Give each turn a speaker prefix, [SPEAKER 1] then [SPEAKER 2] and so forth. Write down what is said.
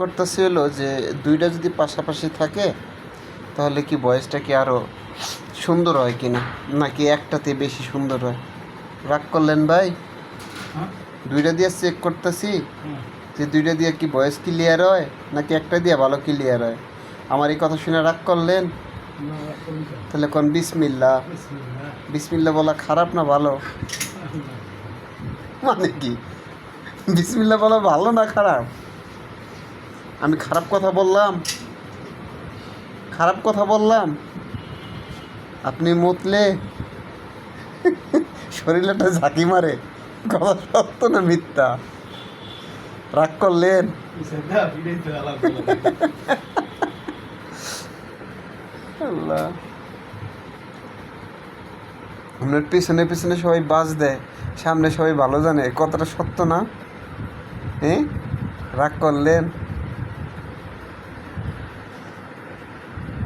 [SPEAKER 1] করতেছি হলো যে দুইটা যদি পাশাপাশি থাকে তাহলে কি ভয়েসটা কি আরও সুন্দর হয় কি না, নাকি একটাতে বেশি সুন্দর হয়? রাগ করলেন ভাই? দুইটা দিয়ে চেক করতেছি যে দুইটা দিয়ে কি ভয়েস ক্লিয়ার হয় নাকি একটা দিয়ে ভালো ক্লিয়ার হয়। আমার এই কথা শুনে রাগ করলেন? তাহলে কোন বিসমিল্লা। বিসমিল্লা বলা খারাপ না ভালো? মানে কি বিসমিল্লা বলা ভালো না খারাপ? আমি খারাপ কথা বললাম? খারাপ কথা বললাম? আপনি মুতলে শরীরটা ঝাঁকি মারে, কথা সত্য না মিথ্যা? রাগ করলেন? আল্লাহ, আপনার পিছনে পিছনে সবাই বাজ দেয়, সামনে সবাই ভালো জানে, কথাটা সত্য না? হ্যাঁ, রাগ করলেন?